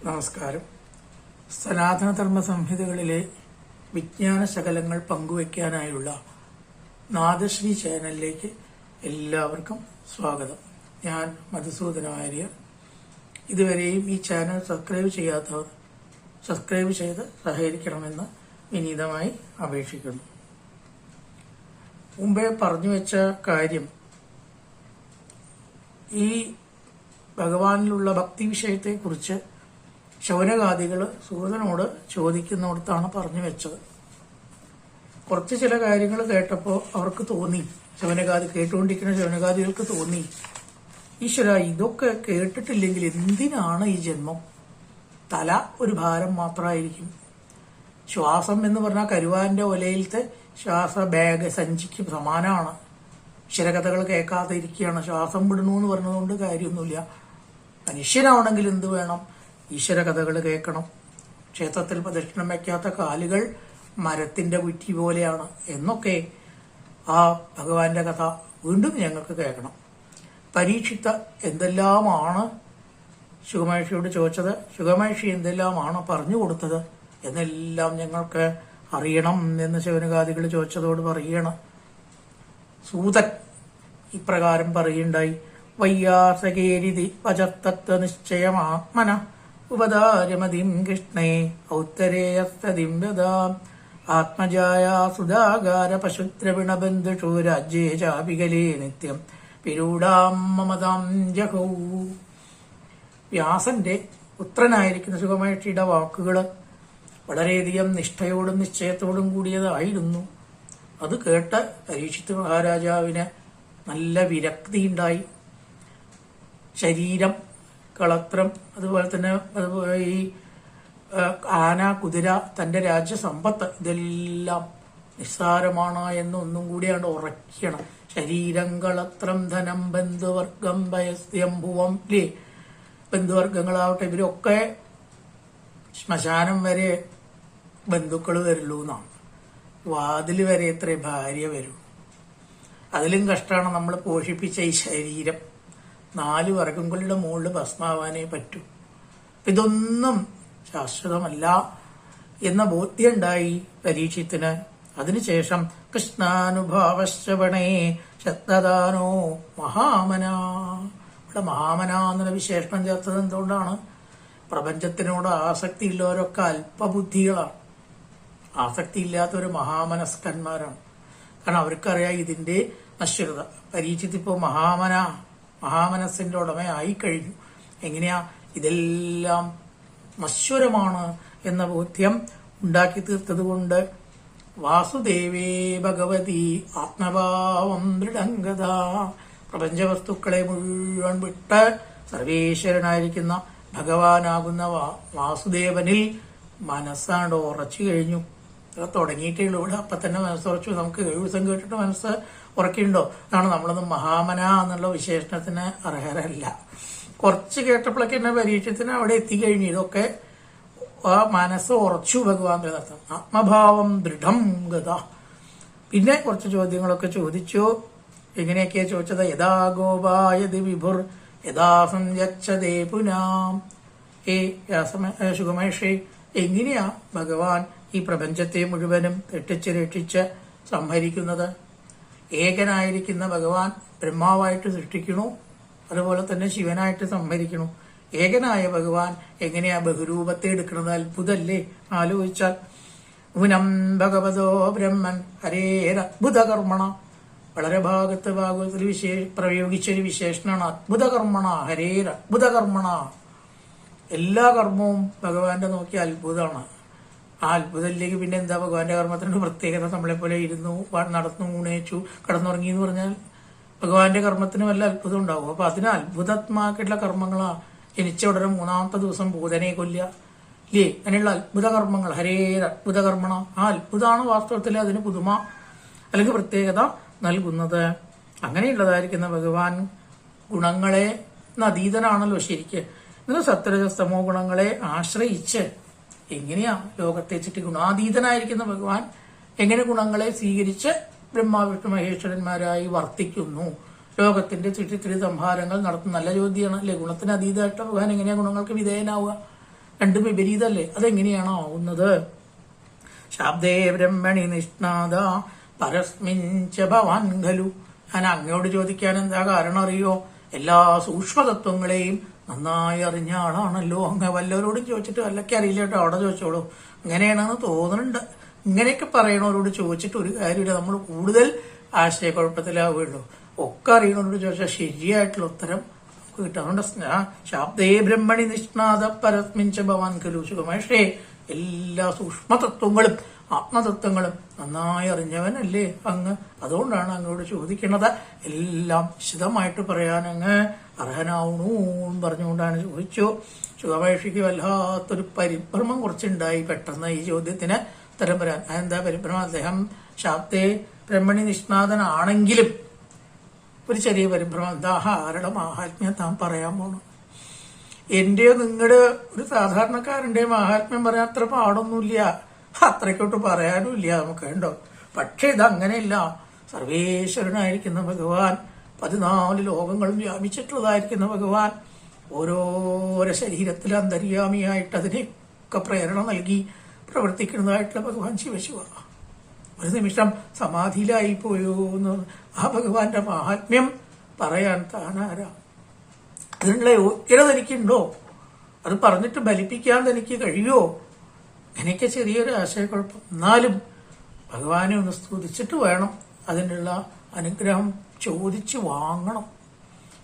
നമസ്കാരം. സനാതനധർമ്മ സംഹിതകളിലെ വിജ്ഞാന ശകലങ്ങൾ പങ്കുവയ്ക്കാനായുള്ള നാദശ്രീ ചാനലിലേക്ക് എല്ലാവർക്കും സ്വാഗതം. ഞാൻ മധുസൂദന വാര്യർ. ഇതുവരെയും ഈ ചാനൽ സബ്സ്ക്രൈബ് ചെയ്യാത്തവർ സബ്സ്ക്രൈബ് ചെയ്ത് സഹകരിക്കണമെന്ന് വിനീതമായി അപേക്ഷിക്കുന്നു. മുമ്പേ പറഞ്ഞു വെച്ച കാര്യം, ഈ ഭഗവാനിലുള്ള ഭക്തി വിഷയത്തെക്കുറിച്ച് ശൗനകാദികൾ സൂതനോട് ചോദിക്കുന്നിടത്താണ് പറഞ്ഞു വെച്ചത്. കുറച്ച് ചില കാര്യങ്ങൾ കേട്ടപ്പോൾ അവർക്ക് തോന്നി, കേട്ടുകൊണ്ടിരിക്കുന്ന ശൗനകാദികൾക്ക് തോന്നി, ഈശ്വര, ഇതൊക്കെ കേട്ടിട്ടില്ലെങ്കിൽ എന്തിനാണ് ഈ ജന്മം? തല ഒരു ഭാരം മാത്രമായിരിക്കും. ശ്വാസം എന്ന് പറഞ്ഞാൽ കരുവാന്റെ ഒലയിലത്തെ ശ്വാസ ബാഗ് സഞ്ചിക്ക് സമാനമാണ്. അക്ഷരകഥകൾ കേൾക്കാതെ ഇരിക്കുകയാണ്. ശ്വാസം വിടണു എന്ന് പറഞ്ഞതുകൊണ്ട് കാര്യമൊന്നുമില്ല. മനുഷ്യനാണെങ്കിൽ എന്ത് വേണം? ഈശ്വര കഥകൾ കേൾക്കണം. ക്ഷേത്രത്തിൽ പ്രദക്ഷിണം വയ്ക്കാത്ത കാലുകൾ മരത്തിന്റെ കുറ്റി പോലെയാണ് എന്നൊക്കെ ആ ഭഗവാന്റെ കഥ വീണ്ടും ഞങ്ങൾക്ക് കേൾക്കണം. പരീക്ഷിത്ത എന്തെല്ലാമാണ് ശുഗമഹർഷിയോട് ചോദിച്ചത്, ശുഗമഹർഷി എന്തെല്ലാമാണ് പറഞ്ഞു കൊടുത്തത് എന്നെല്ലാം ഞങ്ങൾക്ക് അറിയണം എന്ന് ശൗനകാദികൾ ചോദിച്ചതോട് പറയണം. സൂതൻ ഇപ്രകാരം പറയുണ്ടായി: വയ്യാസകേരിതി വചത്തത്വ നിശ്ചയമാത്മന ഉപദാരമതിം കൃഷ്ണേ ഔത്തരേയസ്തതിം ദദാം ആത്മജായ സുധാകാര പശുദ്രവിണബന്ധുഷു രാജ്യേ ചാപികലേ നിത്യം പിരൂഢാം മമതാം ജഹൂ. വ്യാസന്റെ പുത്രനായിരിക്കുന്ന ശുഗമഹർഷിയുടെ വാക്കുകൾ വളരെയധികം നിഷ്ഠയോടും നിശ്ചയത്തോടും കൂടിയതായിരുന്നു. അത് കേട്ട് പരീക്ഷിത്ത് മഹാരാജാവിന് നല്ല വിരക്തിയുണ്ടായി. ശരീരം, കളത്രം, അതുപോലെ തന്നെ ഈ ആന, കുതിര, തന്റെ രാജ്യസമ്പത്ത് ഇതെല്ലാം നിസ്സാരമാണ് എന്നൊന്നും കൂടിയാണ് ഉറക്കണം. ശരീരം, കളത്രം, ധനം, ബന്ധുവർഗം, ഭയസ്യംഭുവം, ലേ ബന്ധുവർഗങ്ങളാവട്ടെ, ഇവരൊക്കെ ശ്മശാനം വരെ ബന്ധുക്കൾ വരുള്ളൂ എന്നാണ്. വാതില് വരെ എത്ര ഭാര്യ വരൂ. അതിലും കഷ്ടമാണ് നമ്മൾ പോഷിപ്പിച്ച ഈ ശരീരം. 4 വർഗങ്ങളുടെ മുകളിൽ ഭസ്മാവാനേ പറ്റൂ. ഇതൊന്നും ശാശ്വതമല്ല എന്ന ബോധ്യമുണ്ടായി പരീക്ഷത്തിന്. അതിനുശേഷം കൃഷ്ണാനുഭാവശ്രവണേ ശബ്ദദാനോ മഹാമന. ഇവിടെ മഹാമന എന്നുള്ള വിശേഷണം ചേർത്തത് എന്തുകൊണ്ടാണ്? പ്രപഞ്ചത്തിനോട് ആസക്തിയുള്ളവരൊക്കെ അല്പബുദ്ധികളാണ്. ആസക്തിയില്ലാത്തവർ മഹാമനസ്കന്മാരാണ്. കാരണം അവർക്കറിയാം ഇതിന്റെ നശ്വരത. പരീക്ഷിത്തിപ്പോ മഹാമനസ്സിന്റെ ഉടമയായി കഴിഞ്ഞു. എങ്ങനെയാ? ഇതെല്ലാം നശ്വരമാണ് എന്ന ബോധ്യം ഉണ്ടാക്കി തീർത്തത് കൊണ്ട് വാസുദേവേ ഭഗവതി ആത്മഭാവം ദൃഢംഗത. പ്രപഞ്ചവസ്തുക്കളെ മുഴുവൻ വിട്ട് സർവേശ്വരനായിരിക്കുന്ന ഭഗവാനാകുന്ന വാസുദേവനിൽ മനസ്സാണ്ട് ഉറച്ചു കഴിഞ്ഞു. തുടങ്ങിയിട്ടേ ഉള്ളൂ. ഇവിടെ അപ്പൊ തന്നെ മനസ്സുറച്ചു. നമുക്ക് 7 ദിവസം കേട്ടിട്ട് മനസ്സ് ഉറക്കിയുണ്ടോ? അതാണ് നമ്മളൊന്നും മഹാമന എന്നുള്ള വിശേഷണത്തിന് അർഹരല്ല. കുറച്ച് കേട്ടപ്പോഴൊക്കെ എന്നെ പരീക്ഷത്തിന് അവിടെ എത്തിക്കഴിഞ്ഞു. ഇതൊക്കെ ആ മനസ്സ് ഉറച്ചു ഭഗവാന്റെ അർത്ഥം. ആത്മഭാവം ദൃഢം ഗത. പിന്നെ കുറച്ച് ചോദ്യങ്ങളൊക്കെ ചോദിച്ചു. എങ്ങനെയൊക്കെയാ ചോദിച്ചത്? യഥാ ഗോപായതി വിഭുർ യഥാ സംയച്ഛതേ പുനാം. ശുഗമഹർഷി, എങ്ങനെയാ ഭഗവാൻ ഈ പ്രപഞ്ചത്തെ മുഴുവനും തെട്ടിച്ച് രക്ഷിച്ച് സംഹരിക്കുന്നത്? ഏകനായിരിക്കുന്ന ഭഗവാൻ ബ്രഹ്മാവായിട്ട് സൃഷ്ടിക്കണു, അതുപോലെ തന്നെ ശിവനായിട്ട് സംഹരിക്കണു. ഏകനായ ഭഗവാൻ എങ്ങനെയാ ബഹുരൂപത്തെ എടുക്കുന്നത്? അത്ഭുതല്ലേ ആലോചിച്ചാൽ. ഉനം ഭഗവതോ ബ്രഹ്മൻ ഹരേരദ്ഭുത കർമ്മണ. വളരെ ഭാഗവതത്തിൽ പ്രയോഗിച്ചൊരു വിശേഷണമാണ് അദ്ഭുതകർമ്മണ. ഹരേരദ്ഭുത കർമ്മണ. എല്ലാ കർമ്മവും ഭഗവാന്റെ നോക്കി അത്ഭുതമാണ്. ആ അത്ഭുതത്തിലേക്ക് പിന്നെ എന്താ? ഭഗവാന്റെ കർമ്മത്തിന്റെ പ്രത്യേകത. നമ്മളെ പോലെ ഇരുന്നു, നടന്നു, ഊണേച്ചു, കിടന്നുറങ്ങി എന്ന് പറഞ്ഞാൽ ഭഗവാന്റെ കർമ്മത്തിന് വല്ല അത്ഭുതം ഉണ്ടാവും. അപ്പൊ അതിന് അത്ഭുതാത്മാക്കിയിട്ടുള്ള കർമ്മങ്ങളാ. ജനിച്ച ഉടനെ 3-ാമത്തെ ദിവസം ഭൂതനെ കൊല്ലുക, ഇല്ലേ? അങ്ങനെയുള്ള അത്ഭുത കർമ്മങ്ങൾ. ഹരേ അത്ഭുത കർമ്മണ. ആ അത്ഭുതമാണ് വാസ്തവത്തിൽ അതിന് പുതുമ അല്ലെങ്കിൽ പ്രത്യേകത നൽകുന്നത്. അങ്ങനെയുള്ളതായിരിക്കുന്ന ഭഗവാൻ ഗുണങ്ങളെ അതീതനാണല്ലോ ശരിക്ക്. ഇന്ന് സത്വരജസ്തമോ ഗുണങ്ങളെ ആശ്രയിച്ച് എങ്ങനെയാ ലോകത്തെ ചുറ്റി ഗുണാതീതനായിരിക്കുന്ന ഭഗവാൻ എങ്ങനെ ഗുണങ്ങളെ സ്വീകരിച്ച് ബ്രഹ്മാവിഷ്ണു മഹേശ്വരന്മാരായി വർത്തിക്കുന്നു? ലോകത്തിന്റെ ചുറ്റിത്തിരി സംഹാരങ്ങൾ നടത്തുന്ന നല്ല ചോദ്യമാണ് അല്ലെ. ഗുണത്തിന് അതീതമായിട്ട് ഭഗവാൻ എങ്ങനെയാ ഗുണങ്ങൾക്ക് വിധേയനാവുക? രണ്ടും വിപരീതല്ലേ? അതെങ്ങനെയാണോ ആവുന്നത്? ശാബ്ദേ ബ്രഹ്മണി നിഷ്ണാദ പരസ്മിഞ്ച ഭവാൻ ഖലു. ഞാൻ അങ്ങയോട് ചോദിക്കാൻ എന്താ കാരണം അറിയോ? എല്ലാ സൂക്ഷ്മതത്വങ്ങളെയും നന്നായി അറിഞ്ഞ ആളാണല്ലോ അങ്ങ്. വല്ലവരോടും ചോദിച്ചിട്ട് വല്ലൊക്കെ അറിയില്ല കേട്ടോ, അവിടെ ചോദിച്ചോളൂ. ഇങ്ങനെയാണെന്ന് തോന്നുന്നുണ്ട്. ഇങ്ങനെയൊക്കെ പറയണവരോട് ചോദിച്ചിട്ട് ഒരു കാര്യമില്ല, നമ്മൾ കൂടുതൽ ആശയക്കുഴപ്പത്തിലാവുകയുള്ളൂ. ഒക്കെ അറിയണവരോട് ചോദിച്ചാൽ ശരിയായിട്ടുള്ള ഉത്തരം നമുക്ക് കിട്ടും. അതുകൊണ്ട് ശാബ്ദേ ബ്രഹ്മണി നിഷ്ണാദ പരസ്മിഞ്ച ഭവാൻ ഖലു. സുഖമേഷേ, എല്ലാ സൂക്ഷ്മതത്വങ്ങളും ആത്മതത്വങ്ങളും നന്നായി അറിഞ്ഞവനല്ലേ അങ്ങ്. അതുകൊണ്ടാണ് അങ്ങോട് ചോദിക്കുന്നത്. എല്ലാം വിശദമായിട്ട് പറയാൻ അങ്ങ് അർഹനാവണൂ എന്ന് പറഞ്ഞുകൊണ്ടാണ് ചോദിച്ചു. സുഖമേഷിക്ക് വല്ലാത്തൊരു പരിഭ്രമം കുറച്ചുണ്ടായി പെട്ടെന്ന് ഈ ചോദ്യത്തിന് ഉത്തരം വരാൻ. അതെന്താ പരിഭ്രമം? അദ്ദേഹം ശാബ്ദേ ബ്രഹ്മണി നിഷ്ണാതനാണെങ്കിലും ഒരു ചെറിയ പരിഭ്രമം. എന്താ ആരുടെ മാഹാത്മ്യം താൻ പറയാൻ പോണു? എന്റെയോ നിങ്ങളുടെ ഒരു സാധാരണക്കാരന്റെ മാഹാത്മ്യം പറയാൻ അത്ര പാടൊന്നുമില്ല, അത്രയ്ക്കോട്ട് പറയാനും ഇല്ല നമുക്ക്, കണ്ടോ. പക്ഷെ ഇതങ്ങനെയില്ല. സർവേശ്വരനായിരിക്കുന്ന ഭഗവാൻ, 14 ലോകങ്ങളും വ്യാപിച്ചിട്ടുള്ളതായിരിക്കുന്ന ഭഗവാൻ, ഓരോരോ ശരീരത്തിൽ അന്തര്യാമിയായിട്ട് അതിനെയൊക്കെ പ്രേരണ നൽകി പ്രവർത്തിക്കുന്നതായിട്ടുള്ള ഭഗവാൻ ശിവശിവ. ഒരു നിമിഷം സമാധിയിലായി പോയോ എന്ന് ആ ഭഗവാന്റെ മാഹാത്മ്യം പറയാൻ താനാരാ? അതിനുള്ള യോഗ്യത എനിക്കുണ്ടോ? അത് പറഞ്ഞിട്ട് ബലിപ്പിക്കാൻ തനിക്ക് കഴിയോ? എനിക്ക് ചെറിയൊരു ആശയക്കുഴപ്പം. എന്നാലും ഭഗവാനെ ഒന്ന് സ്തുതിച്ചിട്ട് വേണം അതിനുള്ള അനുഗ്രഹം ചോദിച്ചു വാങ്ങണം,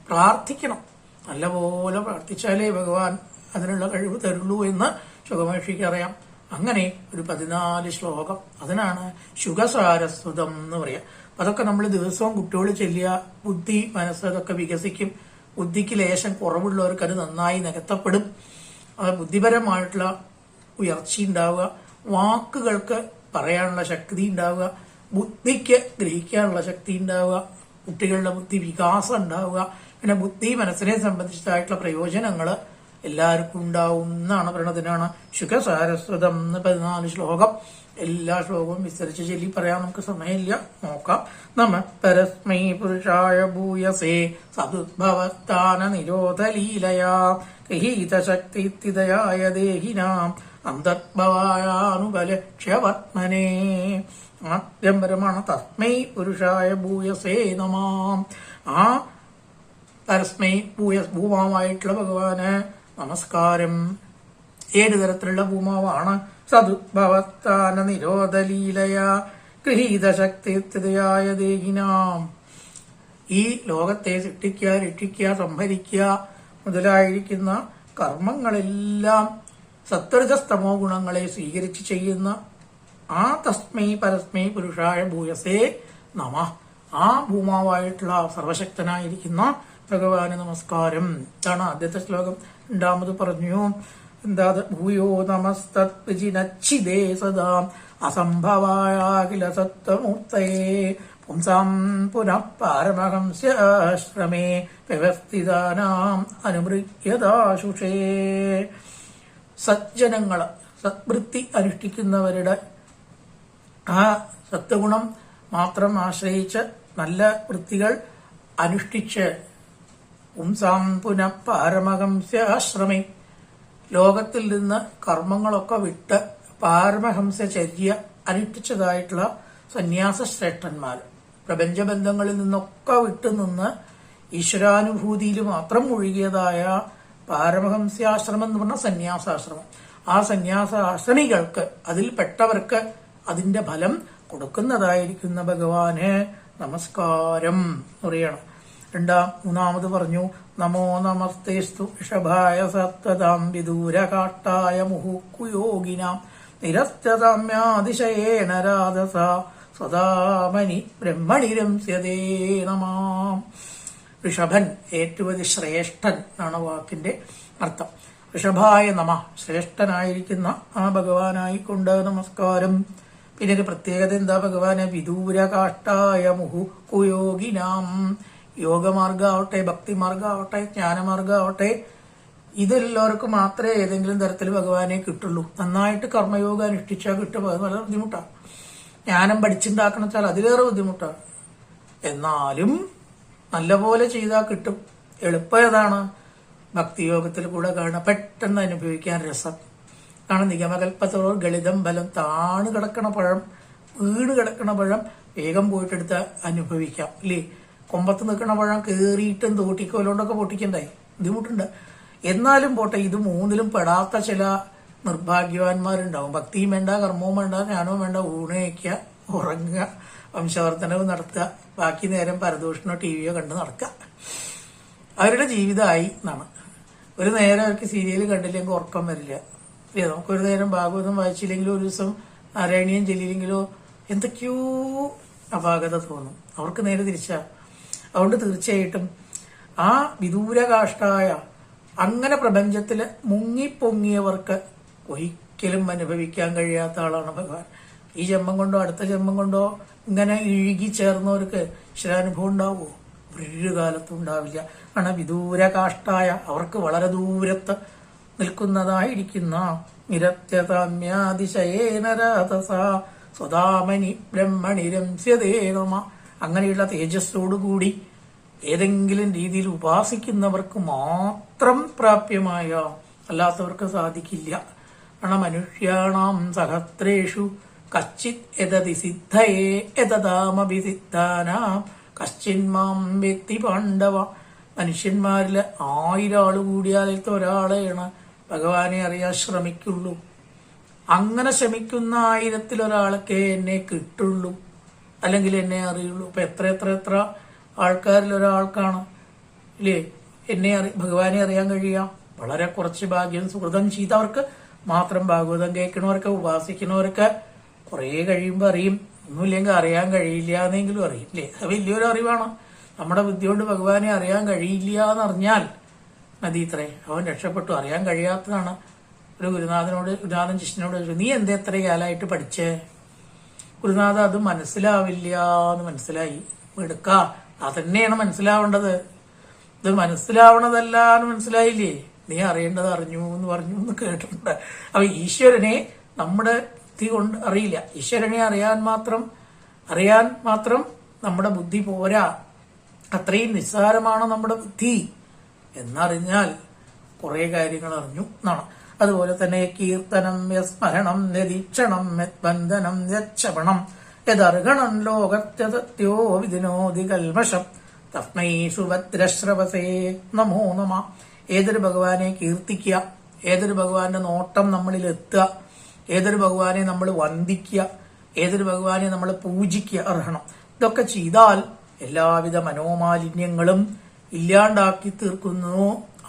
പ്രാർത്ഥിക്കണം. നല്ലപോലെ പ്രാർത്ഥിച്ചാലേ ഭഗവാൻ അതിനുള്ള കഴിവ് തരുള്ളൂ എന്ന് സുഖമേഷിക്ക് അറിയാം. അങ്ങനെ ഒരു 14 ശ്ലോകം, അതിനാണ് ശുഖസാരസ്വതം എന്ന് പറയാം. അതൊക്കെ നമ്മൾ ദിവസവും കുട്ടികൾ ചെല്ലുക, ബുദ്ധി മനസ്സ് അതൊക്കെ വികസിക്കും. ബുദ്ധിക്ക് ലേശം കുറവുള്ളവർക്ക് അത് നന്നായി നികത്തപ്പെടും. അത് ബുദ്ധിപരമായിട്ടുള്ള ഉയർച്ച ഉണ്ടാവുക, വാക്കുകൾക്ക് പറയാനുള്ള ശക്തി ഉണ്ടാവുക, ബുദ്ധിക്ക് ഗ്രഹിക്കാനുള്ള ശക്തി ഉണ്ടാവുക, കുട്ടികളുടെ ബുദ്ധി വികാസം ഉണ്ടാവുക. പിന്നെ ബുദ്ധി മനസ്സിനെ സംബന്ധിച്ചതായിട്ടുള്ള പ്രയോജനങ്ങൾ എല്ലാവർക്കും ഉണ്ടാവും എന്നാണ് പറയുന്നതിനാണ് ശുഖസാരസ്വതം എന്ന് 14 ശ്ലോകം. എല്ലാ ശ്ലോകവും വിസ്തരിച്ച് ചൊല്ലി പറയാൻ നമുക്ക് സമയമില്ല, നോക്കാം. നമ പരസ്മൈ പുരുഷായ ഭൂയസേ സദുദ്ഭവസ്ഥാന നിരോധലീലയാ ഗൃഹീതശക്തിദയായ ദേഹിനാം അന്തർഭവായാനുപലക്ഷ്യവർമ്മനേ. ആദ്യം പരമാണ് തസ്മൈ പുരുഷായ ഭൂയസേ നമാം. ആ പരസ്മൈ ഭൂമാവായിട്ടുള്ള ഭഗവാന് നമസ്കാരം. ഏത് തരത്തിലുള്ള ഭൂമാവാണ്? സദുദ്ഭവസ്ഥാന നിരോധലീലയ ഗൃഹീതശക്തിയായ ദേഹിനാം. ഈ ലോകത്തെ സൃഷ്ടിക്കുക, രക്ഷിക്കുക, സംഹരിക്കുക മുതലായിരിക്കുന്ന കർമ്മങ്ങളെല്ലാം സത്വരജസ്തമോ ഗുണങ്ങളെ സ്വീകരിച്ച് ചെയ്യുന്ന ആ തസ്മൈ പരസ്മൈ പുരുഷായ ഭൂയസേ നമ. ആ ഭൂമാവായിട്ടുള്ള സർവശക്തനായിരിക്കുന്ന ഭഗവാന് നമസ്കാരം. ഇതാണ് ആദ്യത്തെ ശ്ലോകം. രണ്ടാമത് പറഞ്ഞു എന്താ? ഭൂയോ നമസ്തത്ജിനച്ഛിദേ സദാ അസംഭവായാഖില സത്വമൂർത്തയേ പുംസാം പുനഃ പാരമഹംസ്യാശ്രമേ വ്യവസ്ഥിതാനാം അനുമൃഗ്യദാശുഷേ. സജ്ജനങ്ങൾ, സദ്വൃത്തി അനുഷ്ഠിക്കുന്നവരുടെ ആ സത്വഗുണം മാത്രം ആശ്രയിച്ച് നല്ല വൃത്തികൾ അനുഷ്ഠിച്ച് പുംസാം പുനഃ പാരമഹംസ്യാശ്രമേ, ലോകത്തിൽ നിന്ന് കർമ്മങ്ങളൊക്കെ വിട്ട് പാരമഹംസചര്യ അനുഷ്ഠിച്ചതായിട്ടുള്ള സന്യാസ ശ്രേഷ്ഠന്മാർ, പ്രപഞ്ചബന്ധങ്ങളിൽ നിന്നൊക്കെ വിട്ടുനിന്ന് ഈശ്വരാനുഭൂതിയിൽ മാത്രം മുഴുകിയതായ പാരമഹംസ്യാശ്രമം എന്ന് പറഞ്ഞ സന്യാസാശ്രമം. ആ സന്യാസാശ്രമികൾക്ക്, അതിൽപ്പെട്ടവർക്ക് അതിന്റെ ഫലം കൊടുക്കുന്നതായിരിക്കുന്ന ഭഗവാന് നമസ്കാരം പറയണം. മൂന്നാമത് പറഞ്ഞു നമോ നമസ്തേസ്തു ഋഷഭായ സത്തതാം വിദൂരകാഷ്ടായ മുഹുക്കുയോഗിനാം നിരസ്തതാമ്യാതിശയേന രാധസ സ്വതാമനി ബ്രഹ്മണിരംസ്യതേ നമാം. ഋഷഭൻ, ഏറ്റവും ശ്രേഷ്ഠൻ എന്നാണ് വാക്കിന്റെ അർത്ഥം. ഋഷഭായ നമ, ശ്രേഷ്ഠനായിരിക്കുന്ന ആ ഭഗവാനായിക്കൊണ്ട് നമസ്കാരം. പിന്നെ ഒരു പ്രത്യേകത എന്താ? ഭഗവാന് വിദൂരകാഷ്ടായ മുഹുക്കുയോഗിനാം. യോഗമാർഗാവട്ടെ, ഭക്തിമാർഗാവട്ടെ, ജ്ഞാനമാർഗാവട്ടെ, ഇതെല്ലാവർക്കും മാത്രമേ ഏതെങ്കിലും തരത്തിൽ ഭഗവാനെ കിട്ടുള്ളൂ. നന്നായിട്ട് കർമ്മയോഗം അനുഷ്ഠിച്ചാൽ കിട്ടും, അത് വളരെ ബുദ്ധിമുട്ടാണ്. ജ്ഞാനം പഠിച്ചുണ്ടാക്കണം വെച്ചാൽ അതിലേറെ ബുദ്ധിമുട്ടാണ്. എന്നാലും നല്ലപോലെ ചെയ്താൽ കിട്ടും. എളുപ്പം ഏതാണ്? ഭക്തിയോഗത്തിൽ കൂടെ കാണുക, പെട്ടെന്ന് അനുഭവിക്കാൻ രസം ആണ്. നിഗമകൽപ്പത്തോർ ഗളിതം ബലം, താണ് കിടക്കണ പഴം, വീണ് കിടക്കണ പഴം വേഗം പോയിട്ടെടുത്ത് അനുഭവിക്കാം അല്ലേ. കൊമ്പത്ത് നിൽക്കണ പഴം കേറിയിട്ടും തോട്ടിക്കോലോണ്ടൊക്കെ പൊട്ടിക്കണ്ടായി, ബുദ്ധിമുട്ടുണ്ട്. എന്നാലും പോട്ടെ, ഇത് മൂന്നിലും പെടാത്ത ചില നിർഭാഗ്യവാന്മാരുണ്ടാവും. ഭക്തിയും വേണ്ട, കർമ്മവും വേണ്ട, ജ്ഞാനവും വേണ്ട, ഊണയക്കുക, ഉറങ്ങുക, വംശവർദ്ധനവും നടത്തുക, ബാക്കി നേരം പരദൂഷണോ ടി വിയോ കണ്ട് നടക്കുക. അവരുടെ ജീവിതമായി എന്നാണ്. ഒരു നേരം അവർക്ക് സീരിയൽ കണ്ടില്ലെങ്കിൽ ഉറക്കം വരില്ല. നമുക്കൊരു നേരം ഭാഗവതം വായിച്ചില്ലെങ്കിലോ ഒരു ദിവസം നാരായണീയം ചെല്ലില്ലെങ്കിലോ എന്തൊക്കെയോ അപാകത തോന്നും. അവർക്ക് നേരെ തിരിച്ചാ. അതുകൊണ്ട് തീർച്ചയായിട്ടും ആ വിദൂരകാഷ്ടായ അങ്ങനെ പ്രപഞ്ചത്തില് മുങ്ങിപ്പൊങ്ങിയവർക്ക് ഒരിക്കലും അനുഭവിക്കാൻ കഴിയാത്ത ആളാണ് ഭഗവാൻ. ഈ ജന്മം കൊണ്ടോ അടുത്ത ജന്മം കൊണ്ടോ ഇങ്ങനെ ഇഴുകി ചേർന്നവർക്ക് ഈശ്വരാനുഭവം ഉണ്ടാവുമോ? ഒരു കാലത്തും ഉണ്ടാവില്ല. കാരണം വിദൂരകാഷ്ടായ അവർക്ക് വളരെ ദൂരത്ത് നിൽക്കുന്നതായിരിക്കുന്ന നിരത്യതാമ്യാതിശയേനരാതസ സ്വതാമനി ബ്രഹ്മണി രംസ്യതേ നമ, അങ്ങനെയുള്ള തേജസ്സോടുകൂടി ഏതെങ്കിലും രീതിയിൽ ഉപാസിക്കുന്നവർക്ക് മാത്രം പ്രാപ്യമായ, അല്ലാത്തവർക്ക് സാധിക്കില്ല. കാരണം മനുഷ്യാണാം സഹസ്രേഷു കശ്ചിത് എതതി സിദ്ധയേ എതദാമഭിസിദ്ധാനാം കശ്ചിന്മാം വ്യക്തി പാണ്ഡവ. മനുഷ്യന്മാരില് 1000 ആള് കൂടിയാലത്തെ ഒരാളെയാണ് ഭഗവാനെ അറിയാൻ ശ്രമിക്കുള്ളൂ. അങ്ങനെ ശ്രമിക്കുന്ന 1000-ൽ ഒരാളൊക്കെ എന്നെ കിട്ടുള്ളൂ, അല്ലെങ്കിൽ എന്നെ അറിയുള്ളൂ. അപ്പൊ എത്ര ആൾക്കാരിൽ ഒരാൾക്കാണ് ഇല്ലേ എന്നെ ഭഗവാനെ അറിയാൻ കഴിയുക? വളരെ കുറച്ച് ഭാഗ്യം സുഹൃതം ചെയ്തവർക്ക് മാത്രം. ഭാഗവതം കേൾക്കണവർക്ക്, ഉപാസിക്കുന്നവർക്ക് കുറെ കഴിയുമ്പോൾ അറിയും. ഒന്നുമില്ലെങ്കിൽ അറിയാൻ കഴിയില്ല എന്നെങ്കിലും അറിയും അല്ലേ. അത് വലിയൊരു അറിവാണ്. നമ്മുടെ ബുദ്ധി കൊണ്ട് ഭഗവാനെ അറിയാൻ കഴിയില്ല എന്നറിഞ്ഞാൽ മതി, ഇത്രേ അവൻ രക്ഷപ്പെട്ടു. അറിയാൻ കഴിയാത്തതാണ്. ഒരു ഗുരുനാഥൻ ശിഷ്യനോട് ചോദിച്ചു, നീ എന്താ എത്ര കാലമായിട്ട് പഠിച്ചേ? ഗുരുനാഥ അത് മനസ്സിലാവില്ല എന്ന് മനസ്സിലായി. എടുക്ക, അതന്നെയാണ് മനസ്സിലാവേണ്ടത്. ഇത് മനസ്സിലാവണതല്ല എന്ന് മനസ്സിലായില്ലേ? നീ അറിയേണ്ടത് അറിഞ്ഞു എന്ന് പറഞ്ഞു എന്ന് കേട്ടിട്ടുണ്ട്. അപ്പൊ ഈശ്വരനെ നമ്മുടെ ബുദ്ധി കൊണ്ട് അറിയില്ല. ഈശ്വരനെ അറിയാൻ മാത്രം നമ്മുടെ ബുദ്ധി പോരാ. അത്രയും നിസ്സാരമാണ് നമ്മുടെ ബുദ്ധി എന്നറിഞ്ഞാൽ കുറെ കാര്യങ്ങൾ അറിഞ്ഞു എന്നാണ്. അതുപോലെ തന്നെ കീർത്തനം യസ്മരണം യദീക്ഷണം യദ്ബന്ധനം യച്ഛപണം യദർഹണം ലോകത്യതത്യോ വിദിനോതി കൽമഷം തസ്മൈ സുഭദ്രശ്രവസേ നമോ നമ. ഏതൊരു ഭഗവാനെ കീർത്തിക്കുക, ഏതൊരു ഭഗവാന്റെ നോട്ടം നമ്മളിൽ എത്തുക, ഏതൊരു ഭഗവാനെ നമ്മൾ വന്ദിക്കുക, ഏതൊരു ഭഗവാനെ നമ്മൾ പൂജിക്കുക, അർഹണം. ഇതൊക്കെ ചെയ്താൽ എല്ലാവിധ മനോമാലിന്യങ്ങളും ഇല്ലാണ്ടാക്കി തീർക്കുന്നു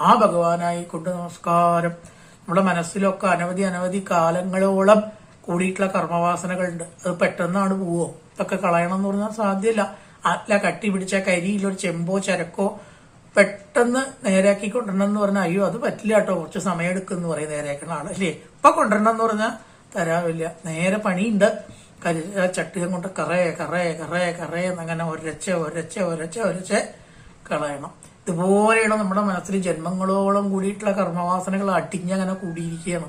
ആ ഭഗവാനായിക്കൊണ്ട്. നമസ്കാരം. നമ്മുടെ മനസ്സിലൊക്കെ അനവധി കാലങ്ങളോളം കൂടിയിട്ടുള്ള കർമ്മവാസനകളുണ്ട്. അത് പെട്ടെന്നാണ് പോവോ? ഇതൊക്കെ കളയണം എന്ന് പറഞ്ഞാൽ സാധ്യമല്ല. അല്ല, കട്ടി പിടിച്ച കരിയിലൊരു ചെമ്പോ ചരക്കോ പെട്ടെന്ന് നേരാക്കി കൊണ്ടുവരണം എന്ന് പറഞ്ഞാൽ അയ്യോ അത് പറ്റില്ല കേട്ടോ, കുറച്ച് സമയം എടുക്കുമെന്ന് പറയും നേരാക്കണ ആളല്ലേ. ഇപ്പൊ കൊണ്ടുവരണം എന്ന് പറഞ്ഞാൽ തരാവില്ല. നേരെ പണിയുണ്ട്. ചട്ടികം കൊണ്ട് കറേ എന്നങ്ങനെ ഒരച്ച കളയണം. ഇതുപോലെയാണ് നമ്മുടെ മനസ്സിൽ ജന്മങ്ങളോളം കൂടിയിട്ടുള്ള കർമ്മവാസനകൾ അടിഞ്ഞങ്ങനെ കൂടിയിരിക്കുകയാണ്.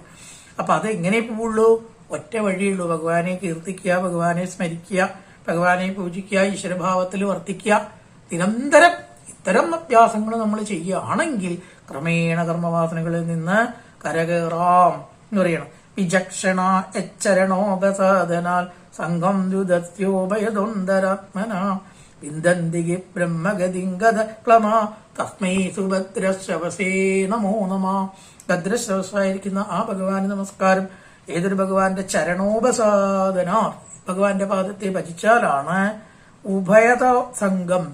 അപ്പൊ അതെങ്ങനെ പോവുള്ളൂ? ഒറ്റ വഴിയുള്ളൂ. ഭഗവാനെ കീർത്തിക്കുക, ഭഗവാനെ സ്മരിക്കുക, ഭഗവാനെ പൂജിക്കുക, ഈശ്വരഭാവത്തിൽ വർത്തിക്കുക. നിരന്തരം ഇത്തരം അഭ്യാസങ്ങൾ നമ്മൾ ചെയ്യുകയാണെങ്കിൽ ക്രമേണ കർമ്മവാസനകളിൽ നിന്ന് കരകയറാം എന്ന് പറയണം. വിചക്ഷണ എച്ചരണോപസാദനാൽ സംഘം ദുദത്യോഭയതൊന്തരാത്മന വിന്ദന്തികി ബ്രഹ്മഗതിംഗത ക്ലമ തസ്മൈ സുഭദ്രശ്രവസേ നമോ നമ. ഭദ്രശ്രവസായിരിക്കുന്ന ആ ഭഗവാന് നമസ്കാരം. ഏതൊരു ഭഗവാന്റെ ചരണോപസാദന, ഭഗവാന്റെ പാദത്തെ ഭജിച്ചാലാണ് ഉഭയത സംഘം,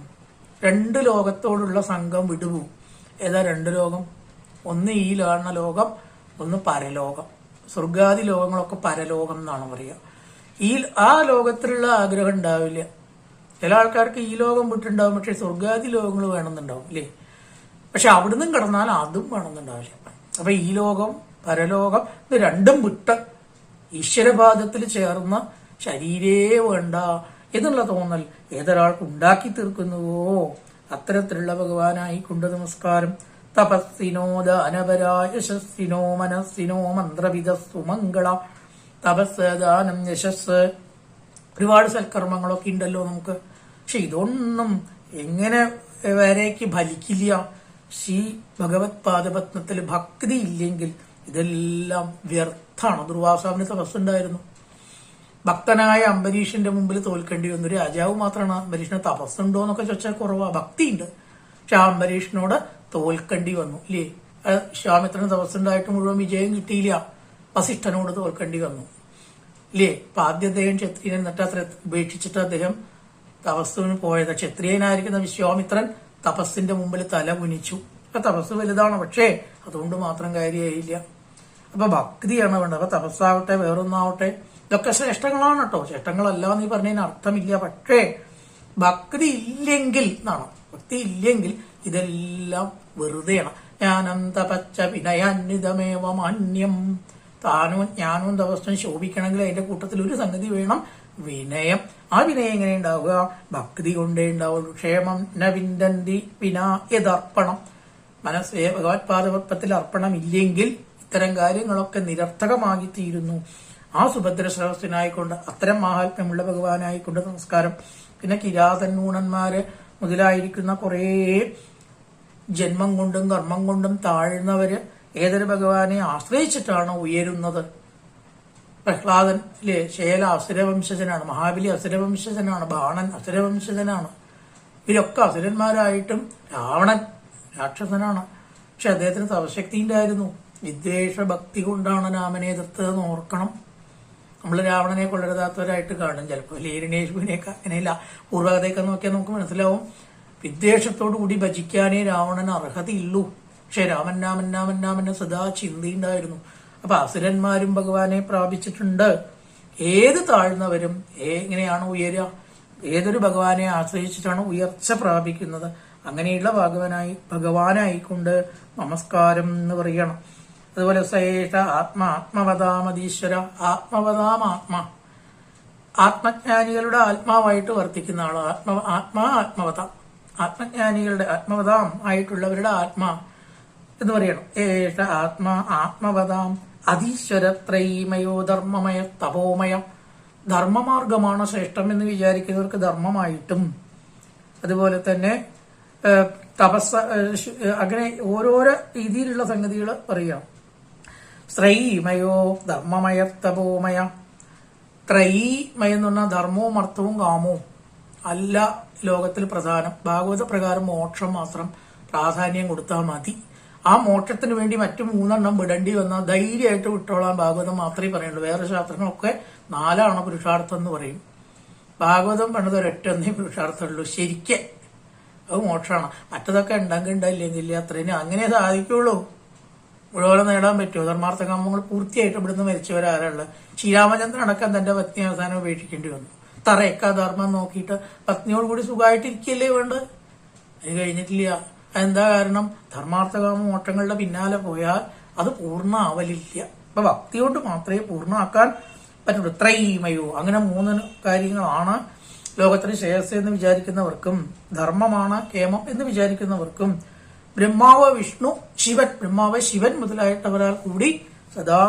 2 ലോകത്തോടുള്ള സംഘം വിടുവു. ഏതാ 2 ലോകം? ഒന്ന് ഈ കാണുന്ന ലോകം, ഒന്ന് പരലോകം. സ്വർഗാദി ലോകങ്ങളൊക്കെ പരലോകം എന്നാണ് പറയുക. ആ ലോകത്തിലുള്ള ആഗ്രഹം ഉണ്ടാവില്ല. ചില ആൾക്കാർക്ക് ഈ ലോകം വിട്ടുണ്ടാവും, പക്ഷെ സ്വർഗാദി ലോകങ്ങൾ വേണമെന്നുണ്ടാവും അല്ലേ. പക്ഷെ അവിടുന്നും കടന്നാൽ അതും വേണമെന്നുണ്ടാവില്ല. അപ്പൊ ഈ ലോകം പരലോകം ഇത് രണ്ടും വിട്ട് ഈശ്വരപാദത്തിൽ ചേർന്ന് ശരീരേ വേണ്ട എന്നുള്ള തോന്നൽ ഏതൊരാൾക്ക് ഉണ്ടാക്കി തീർക്കുന്നുവോ അത്തരത്തിലുള്ള ഭഗവാനായിക്കൊണ്ട് നമസ്കാരം. തപസ്സിനോ ദാനപരാ യശസ്സിനോ മനസ്സിനോ മന്ത്രവിധസ്സു മംഗള. തപസ്, ദാനം, യശസ്, ഒരുപാട് സൽക്കർമ്മങ്ങളൊക്കെ ഉണ്ടല്ലോ നമുക്ക്. പക്ഷെ ഇതൊന്നും എങ്ങനെ വരേക്ക് ഫലിക്കില്ല. ശ്രീ ഭഗവത് പാദപത്മത്തിൽ ഭക്തി ഇല്ലെങ്കിൽ ഇതെല്ലാം വ്യർത്ഥാണ്. ദുർവാസാവിന് തപസ്സുണ്ടായിരുന്നു. ഭക്തനായ അംബരീഷിന്റെ മുമ്പിൽ തോൽക്കേണ്ടി വന്നു. രാജാവ് മാത്രമാണ് അംബരീഷിന് തപസ്സുണ്ടോ എന്നൊക്കെ ചോദിച്ചാൽ കുറവാ, ഭക്തിയുണ്ട്. പക്ഷെ ആ അംബരീഷിനോട് തോൽക്കേണ്ടി വന്നു ഇല്ലേ? വിശ്വാമിത്രന് തപസ്സുണ്ടായിട്ട് മുഴുവൻ വിജയം കിട്ടിയില്ല, വസിഷ്ഠനോട് തോൽക്കേണ്ടി വന്നു ഇല്ലേ? അപ്പൊ ആദ്യം അദ്ദേഹം ക്ഷത്രിയൻ എന്നിട്ട് അത്ര ഉപേക്ഷിച്ചിട്ട് അദ്ദേഹം തപസ്സിന് പോയത്. ക്ഷത്രിയനായിരിക്കുന്ന വിശ്വാമിത്രൻ തപസ്സിന്റെ മുമ്പിൽ തല കുനിച്ചു. അപ്പൊ തപസ് വലുതാണ്, പക്ഷേ അതുകൊണ്ട് മാത്രം കാര്യമായില്ല. അപ്പൊ ഭക്തിയാണ് വേണ്ടത്. അപ്പൊ തപസ്സാവട്ടെ വേറൊന്നാവട്ടെ ഇതൊക്കെ ശ്രേഷ്ഠങ്ങളാണ് കേട്ടോ, ശ്രേഷ്ഠങ്ങളല്ല എന്ന് ഈ പറഞ്ഞതിന് അർത്ഥമില്ല. പക്ഷേ ഭക്തി ഇല്ലെങ്കിൽ എന്നാണ്, ഭക്തി ഇല്ലെങ്കിൽ ഇതെല്ലാം വെറുതെയാണ്. ജ്ഞാനം തപച്ച വിനയാന്വിതമേവ മാന്യം. താനും ജ്ഞാനവും തപസ്സും ശോഭിക്കണമെങ്കിൽ അതിന്റെ കൂട്ടത്തിൽ ഒരു സംഗതി വേണം, വിനയം. ആ വിനയം എങ്ങനെ ഉണ്ടാവുക? ഭക്തി കൊണ്ടേ ഉണ്ടാവുള്ളൂ. ക്ഷേമം ന വിന്ദന്തി വിനാ യദർപ്പണം. മനസ്സേ ഭഗവത് പാദപത്മത്തിൽ അർപ്പണമില്ലെങ്കിൽ ഇത്തരം കാര്യങ്ങളൊക്കെ നിരർത്ഥകമാക്കി തീരുന്നു. ആ സുഭദ്ര സഹസ്രനായിക്കൊണ്ട്, അത്തരം മാഹാത്മ്യമുള്ള ഭഗവാനായിക്കൊണ്ട് നമസ്കാരം. പിന്നെ കിരാതന്നൂണന്മാര് മുതലായിരിക്കുന്ന കുറേ ജന്മം കൊണ്ടും കർമ്മം കൊണ്ടും താഴ്ന്നവര് ഏതൊരു ഭഗവാനെ ആശ്രയിച്ചിട്ടാണ് ഉയരുന്നത്. പ്രഹ്ലാദൻ അല്ലേ, ശേല അസുരവംശജനാണ്, മഹാബലി അസുരവംശജനാണ്, ബാണൻ അസുരവംശജനാണ്. ഇവരൊക്കെ അസുരന്മാരായിട്ടും രാവണൻ രാക്ഷസനാണ്. പക്ഷെ അദ്ദേഹത്തിന് തപശക്തി ഉണ്ടായിരുന്നു. വിദ്വേഷ ഭക്തി കൊണ്ടാണ് രാമനെ എതിർത്തതെന്ന് ഓർക്കണം. നമ്മൾ രാവണനെ കൊള്ളരുതാത്തവരായിട്ട് കാണും ചിലപ്പോൾ, ലീരണേശ്വരനെയൊക്കെ അങ്ങനെയില്ല. പൂർവകതയൊക്കെ നോക്കിയാൽ നമുക്ക് മനസ്സിലാവും. വിദ്വേഷത്തോടു കൂടി ഭജിക്കാനേ രാവണന് അർഹതയുള്ളൂ. പക്ഷെ രാമൻ രാമൻ രാമൻ രാമന് സദാ ചിന്തയുണ്ടായിരുന്നു. അപ്പൊ അസുരന്മാരും ഭഗവാനെ പ്രാപിച്ചിട്ടുണ്ട്. ഏത് താഴ്ന്നവരും എങ്ങനെയാണ് ഉയരുക? ഏതൊരു ഭഗവാനെ ആശ്രയിച്ചിട്ടാണ് ഉയർച്ച പ്രാപിക്കുന്നത്. അങ്ങനെയുള്ള ഭഗവാനായിക്കൊണ്ട് നമസ്കാരം എന്ന് പറയണം. അതുപോലെ സേഷ ആത്മാവതാമതീശ്വര. ആത്മവതാമാത്മാ, ആത്മജ്ഞാനികളുടെ ആത്മാവായിട്ട് വർത്തിക്കുന്ന ആള്. ആത്മവത, ആത്മജ്ഞാനികളുടെ ആത്മവതാം ആയിട്ടുള്ളവരുടെ ആത്മാ എന്ന് പറയണം. ഏഷ ആത്മവതാം അതീശ്വര ത്രൈമയോ ധർമ്മമയ തപോമയ. ധർമ്മമാർഗമാണ് ശ്രേഷ്ഠം എന്ന് വിചാരിക്കുന്നവർക്ക് ധർമ്മമായിട്ടും, അതുപോലെ തന്നെ തപസ്, അങ്ങനെ ഓരോരോ രീതിയിലുള്ള സംഗതികൾ പറയാം. ത്രൈമയോ ധർമ്മമയ തപോമയ. ത്രൈമയം എന്ന് പറഞ്ഞാൽ ധർമ്മവും അർത്ഥവും കാമവും അല്ല ലോകത്തിൽ പ്രധാനം. ഭാഗവത പ്രകാരം മോക്ഷം മാത്രം പ്രാധാന്യം കൊടുത്താൽ മതി. ആ മോക്ഷത്തിന് വേണ്ടി മറ്റു 3 വിടേണ്ടി വന്നാൽ ധൈര്യമായിട്ട് വിട്ടോളാൻ ഭാഗവതം മാത്രമേ പറയുള്ളൂ. വേറെ ശാസ്ത്രങ്ങളൊക്കെ 4 പുരുഷാർത്ഥം എന്ന് പറയും. ഭാഗവതം പണിത് ഒരൊറ്റൊന്നേ പുരുഷാർത്ഥമുള്ളൂ. ശരിക്കും അത് മോക്ഷമാണ്. മറ്റതൊക്കെ ഉണ്ടെങ്കിൽ ഉണ്ടായില്ലെങ്കിൽ അത്രയും അങ്ങനെ സാധിക്കുള്ളൂ. മുഴുവൻ നേടാൻ പറ്റുമോ? ധർമാർത്ഥ കാമങ്ങൾ പൂർത്തിയായിട്ട് ഇവിടുന്ന് മരിച്ചവരാരുള്ളത്? ശ്രീരാമചന്ദ്രൻ അടക്കം തന്റെ പത്നി അവസാനം ഉപേക്ഷിക്കേണ്ടി വന്നു. തറയൊക്കെ ധർമ്മം നോക്കിയിട്ട് പത്നിയോടുകൂടി സുഖമായിട്ടിരിക്കല്ലേ വേണ്ടത്? അത് കഴിഞ്ഞിട്ടില്ല. അതെന്താ കാരണം? ധർമാർത്ഥകാമ മോക്ഷങ്ങളുടെ പിന്നാലെ പോയാൽ അത് പൂർണ്ണമാവലില്ല. അപ്പൊ ഭക്തി കൊണ്ട് മാത്രമേ പൂർണ്ണമാക്കാൻ പറ്റുള്ളൂ. ത്രൈമയോ, അങ്ങനെ 3 കാര്യങ്ങളാണ് ലോകത്തിന് ശ്രേയസ് എന്ന് വിചാരിക്കുന്നവർക്കും, ധർമ്മമാണ് കേമം എന്ന് വിചാരിക്കുന്നവർക്കും, ബ്രഹ്മാവ് വിഷ്ണു ശിവൻ, ബ്രഹ്മാവ് ശിവൻ മുതലായിട്ടവരാൽ കൂടി സദാ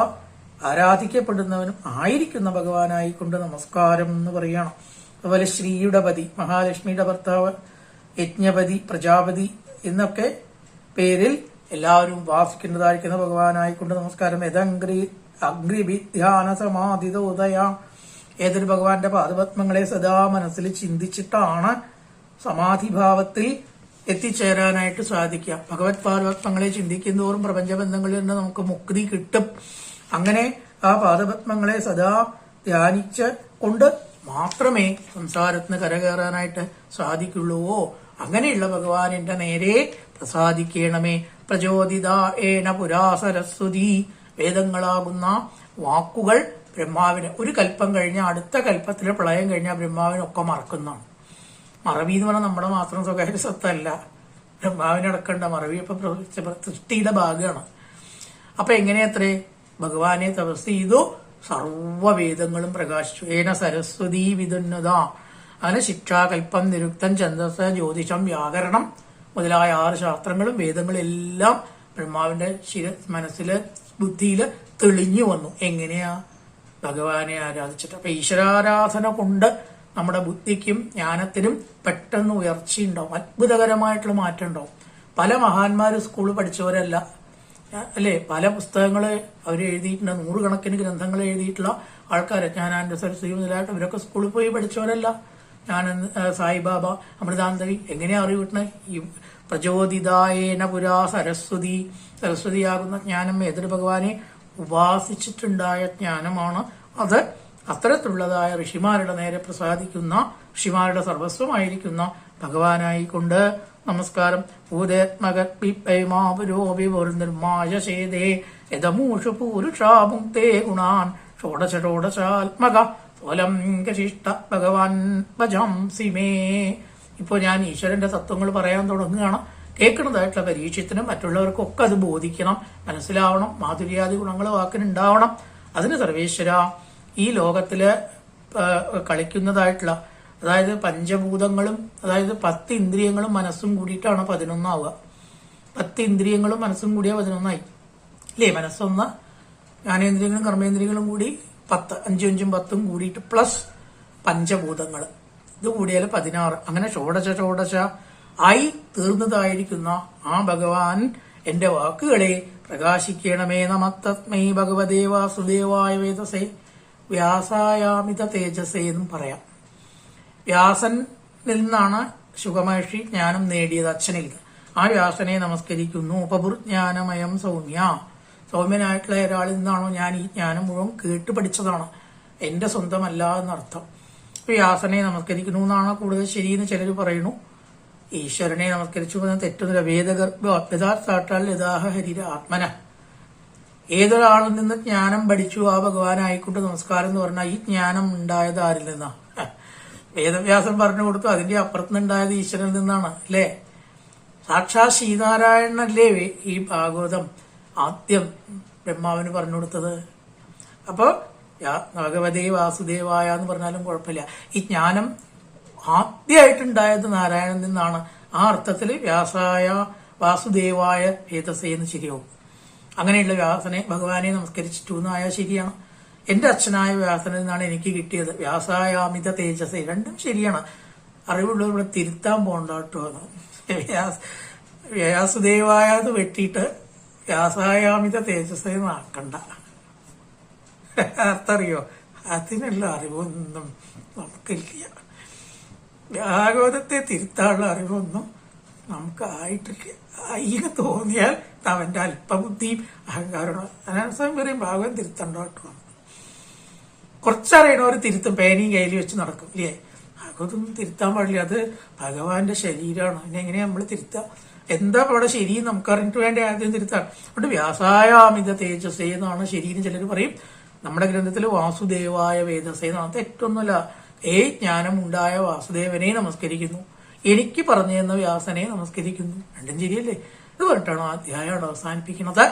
ആരാധിക്കപ്പെടുന്നവനും ആയിരിക്കുന്ന ഭഗവാനായിക്കൊണ്ട് നമസ്കാരം എന്ന് പറയണം. അതുപോലെ ശ്രീയുടെ പതി, മഹാലക്ഷ്മിയുടെ ഭർത്താവ്, യജ്ഞപതി, പ്രജാപതി എന്നൊക്കെ പേരിൽ എല്ലാവരും ഉപാസിക്കുന്നതായിരിക്കുന്ന ഭഗവാനായിക്കൊണ്ട് നമസ്കാരം. അഗ്രിഭിധ്യാന സമാധിതോദയ. ഏതൊരു ഭഗവാന്റെ പാദപത്മങ്ങളെ സദാ മനസ്സിൽ ചിന്തിച്ചിട്ടാണ് സമാധിഭാവത്തിൽ എത്തിച്ചേരാനായിട്ട് സാധിക്കുക. ഭഗവത് പാദപത്മങ്ങളെ ചിന്തിക്കുന്നതോറും പ്രപഞ്ചബന്ധങ്ങളിൽ നിന്ന് നമുക്ക് മുക്തി കിട്ടും. അങ്ങനെ ആ പാദപത്മങ്ങളെ സദാ ധ്യാനിച്ച് കൊണ്ട് മാത്രമേ സംസാരത്തിന് കരകയറാനായിട്ട് സാധിക്കുള്ളൂവോ. അങ്ങനെയുള്ള ഭഗവാൻ എന്റെ നേരെ പ്രസാദിക്കണമേ. പ്രചോദിതേന പുരാ സരസ്വതി. വേദങ്ങളാകുന്ന വാക്കുകൾ ബ്രഹ്മാവിന് ഒരു കൽപ്പം കഴിഞ്ഞാൽ അടുത്ത കൽപ്പത്തിലെ പ്രളയം കഴിഞ്ഞാൽ ബ്രഹ്മാവിനൊക്കെ മറക്കുന്നതാണ്. മറവി എന്ന് പറഞ്ഞാൽ നമ്മുടെ മാത്രം സ്വകാര്യ സ്വത്തല്ല, ബ്രഹ്മാവിനടക്കേണ്ട മറവി. ഇപ്പൊ സൃഷ്ടിയുടെ ഭാഗമാണ്. അപ്പൊ എങ്ങനെയത്രേ? ഭഗവാനെ തപസ് ചെയ്തു, സർവവേദങ്ങളും പ്രകാശിച്ചു. ഏന സരസ്വതി വിതുന്നത. അങ്ങനെ ശിക്ഷ, കൽപ്പം, നിരുക്തം, ഛന്ദസ്, ജ്യോതിഷം, വ്യാകരണം മുതലായ 6 ശാസ്ത്രങ്ങളും വേദങ്ങളും എല്ലാം ബ്രഹ്മാവിന്റെ മനസ്സില് ബുദ്ധിയില് തെളിഞ്ഞു വന്നു. എങ്ങനെയാ? ഭഗവാനെ ആരാധിച്ചിട്ട്. അപ്പൊ ഈശ്വരാരാധന കൊണ്ട് നമ്മുടെ ബുദ്ധിക്കും ജ്ഞാനത്തിനും പെട്ടെന്ന് ഉയർച്ചയുണ്ടാവും, അത്ഭുതകരമായിട്ടുള്ള മാറ്റം ഉണ്ടാവും. പല മഹാന്മാരും സ്കൂളിൽ പഠിച്ചവരല്ല, അല്ലേ? പല പുസ്തകങ്ങള് അവർ എഴുതിയിട്ടുണ്ട്, 100 കണക്കിന് ഗ്രന്ഥങ്ങൾ എഴുതിയിട്ടുള്ള ആൾക്കാർ. ജ്ഞാനാനന്ദ സരസ്വതി മുതലായിട്ട് ഇവരൊക്കെ സ്കൂളിൽ പോയി പഠിച്ചവരല്ല. സായിബാബ, അമൃതാനന്ദവി എങ്ങനെയാ അറിവ് കിട്ടണേ? ഈ പ്രചോദിതായേന പുരാ സരസ്വതി, സരസ്വതിയാകുന്ന ജ്ഞാനം ഏതൊരു ഭഗവാനെ ഉപാസിച്ചിട്ടുണ്ടായ ജ്ഞാനമാണ്. അത് അത്തരത്തിലുള്ളതായ ഋഷിമാരുടെ നേരെ പ്രസാദിക്കുന്ന, ഋഷിമാരുടെ സർവസ്വമായിരിക്കുന്ന ഭഗവാനായിക്കൊണ്ട് നമസ്കാരം. ഭൂതേത്മഗർമാപുരോഭിർനിർമായശേദേ യദമൂഷു പൂരുഷാമുക്തേ ഗുണാൻ ഷോഡശോഡശാത്മക സ്വലം കശിഷ്ട ഭഗവാൻ ഭജംസി മേ. ഇപ്പോ ഞാൻ ഈശ്വരന്റെ തത്വങ്ങൾ പറയാൻ തുടങ്ങുകയാണ്. കേൾക്കുന്നതായിട്ടുള്ള പരീക്ഷത്തിനും മറ്റുള്ളവർക്കും ഒക്കെ അത് ബോധിക്കണം, മനസ്സിലാവണം, മാധുര്യാദി ഗുണങ്ങൾ വാക്കിനുണ്ടാവണം. അതിന് സർവേശ്വര ഈ ലോകത്തില് കളിക്കുന്നതായിട്ടുള്ള, അതായത് പഞ്ചഭൂതങ്ങളും, അതായത് 10 ഇന്ദ്രിയങ്ങളും മനസ്സും കൂടിയിട്ടാണ് 11 ആവുക. 10 ഇന്ദ്രിയങ്ങളും മനസ്സും കൂടിയ 11 അല്ലേ? മനസ്സൊന്ന്, ജ്ഞാനേന്ദ്രിയങ്ങളും കർമ്മേന്ദ്രിയങ്ങളും കൂടി 10, 5 5 10 കൂടിയിട്ട് പ്ലസ് പഞ്ചഭൂതങ്ങൾ, ഇത് കൂടിയാൽ 16. അങ്ങനെ ഷോഡശ ആയി തീർന്നതായിരിക്കുന്ന ആ ഭഗവാൻ എന്റെ വാക്കുകളെ പ്രകാശിക്കണമേ. നമസ്തസ്മൈ ഭഗവതേ വാസുദേവായ വേദസേ വ്യാസായാമിത തേജസേ എന്നും പറയാം. വ്യാസനിൽ നിന്നാണ് ശുഗമഹർഷി ജ്ഞാനം നേടിയത്, അച്ഛനിൽ. ആ വ്യാസനെ നമസ്കരിക്കുന്നു. ഉപഭുർജ്ഞാനമയം സൗമ്യ, സൗമ്യനായിട്ടുള്ള ഒരാളിൽ നിന്നാണോ ഞാൻ ഈ ജ്ഞാനം മുഴുവൻ കേട്ട് പഠിച്ചതാണ്, എന്റെ സ്വന്തമല്ല എന്നർത്ഥം. വ്യാസനെ നമസ്കരിക്കുന്നു എന്നാണ് കൂടുതൽ ശരിയെന്ന് ചിലർ പറയുന്നു. ഈശ്വരനെ നമസ്കരിച്ചു തെറ്റുന്നില്ല. വേദഗർഭ യഥാർത്ഥാൽ യഥാഹ ഹരിര ആത്മന. ഏതൊരാളിൽ നിന്ന് ജ്ഞാനം പഠിച്ചു ആ ഭഗവാനായിക്കൊണ്ട് നമസ്കാരം എന്ന് പറഞ്ഞാൽ ഈ ജ്ഞാനം ഉണ്ടായത് ആരിൽ നിന്നാ? വേദവ്യാസൻ പറഞ്ഞു കൊടുത്തു, അതിന്റെ അപ്പുറത്തുനിന്നുണ്ടായത് ഈശ്വരനിൽ നിന്നാണ്, അല്ലേ? സാക്ഷാത് ശ്രീനാരായണനല്ലേ ഈ ഭാഗവതം ആദ്യം ബ്രഹ്മാവിന് പറഞ്ഞു കൊടുത്തത്. അപ്പോ ഭഗവതേ വാസുദേവായ എന്ന് പറഞ്ഞാലും കുഴപ്പമില്ല. ഈ ജ്ഞാനം ആദ്യമായിട്ടുണ്ടായത് നാരായണൻ നിന്നാണ്. ആ അർത്ഥത്തിൽ വ്യാസായ വാസുദേവായ വേദസേന്ന് ശരിയാവും. അങ്ങനെയുള്ള വ്യാസനെ ഭഗവാനെ നമസ്കരിച്ചിട്ടു എന്നായാൽ ശരിയാണ്. എന്റെ അച്ഛനായ വ്യാസനിൽ നിന്നാണ് എനിക്ക് കിട്ടിയത്. വ്യാസായാമിത തേജസ്, രണ്ടും ശരിയാണ്. അറിവുള്ളവർ ഇവിടെ തിരുത്താൻ പോകണ്ട കേട്ടോ. വ്യാസുദേവായത് വെട്ടിയിട്ട് വ്യാസായാമിത തേജസ് ആക്കണ്ട. അർത്ഥറിയോ? അതിനുള്ള അറിവൊന്നും നമുക്കില്ല. ഭാഗവതത്തെ തിരുത്താനുള്ള അറിവൊന്നും നമുക്ക് ആയിട്ടില്ല. അതിന് തോന്നിയാൽ അവന്റെ അല്പബുദ്ധിയും അഹങ്കാരമാണ്. അനവസരം പറയും ഭാഗവതം തിരുത്തണ്ട കേട്ടോ. കുറച്ചറിയണവർ തിരുത്തും, പേനയും കയ്യിൽ വെച്ച് നടക്കും, ഇല്ലേ? ഭാഗവതൊന്നും തിരുത്താൻ പാടില്ല. അത് ഭഗവാന്റെ ശരീരമാണ്. അതിനെങ്ങനെയാ നമ്മൾ തിരുത്താം? എന്താ അവിടെ ശരി നമുക്കറിഞ്ഞിട്ട് വേണ്ട ആദ്യം തിരുത്താൻ. അതുകൊണ്ട് വ്യാസായാമിത തേജസ്സേ എന്നാണ് ശരിയെന്ന് ചിലർ പറയും. നമ്മുടെ ഗ്രന്ഥത്തിൽ വാസുദേവായ വേദസേ എന്നാണ്. തെറ്റൊന്നുമല്ല. ജ്ഞാനം ഉണ്ടായ വാസുദേവനെ നമസ്കരിക്കുന്നു, എനിക്ക് പറഞ്ഞു തന്ന വ്യാസനെ നമസ്കരിക്കുന്നു. രണ്ടും ശരിയല്ലേ? ഇത് പറഞ്ഞിട്ടാണ് അധ്യായം അവസാനിപ്പിക്കുന്നത്.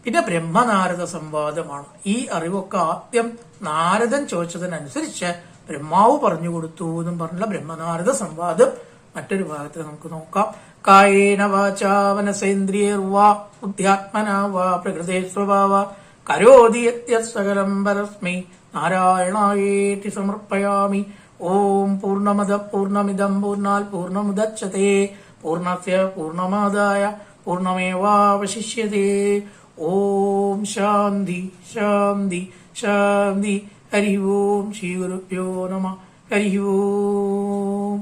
പിന്നെ ബ്രഹ്മനാരദ സംവാദമാണ്. ഈ അറിവൊക്കെ ആദ്യം നാരദൻ ചോദിച്ചതിനനുസരിച്ച് ബ്രഹ്മാവ് പറഞ്ഞു കൊടുത്തു എന്നും പറഞ്ഞുള്ള ബ്രഹ്മനാരദ സംവാദം മറ്റൊരു ഭാഗത്തിൽ നമുക്ക് നോക്കാം. കായേന വാചാ മനസേന്ദ്രിയർവാ ബുദ്ധ്യാത്മനാ വാ പ്രകൃതേ സ്വഭാവ കരോതി യത്സകലം പരസ്മൈ നാരായണായേതി സമർപ്പയാമി. ഓം പൂർണ്ണമദ പൂർണ്ണമിദം പൂർണ്ണാത് പൂർണ്ണമുദച്യതേ പൂർണ്ണസ്യ പൂർണ്ണമാദായ പൂർണ്ണമേവാവശിഷ്യതേ. ഓം ശാന്തി ശാന്തി ശാന്തി. ഹരി ഓം ശ്രീ ഗുരുഭ്യോ നമഃ. ഹരി ഓം.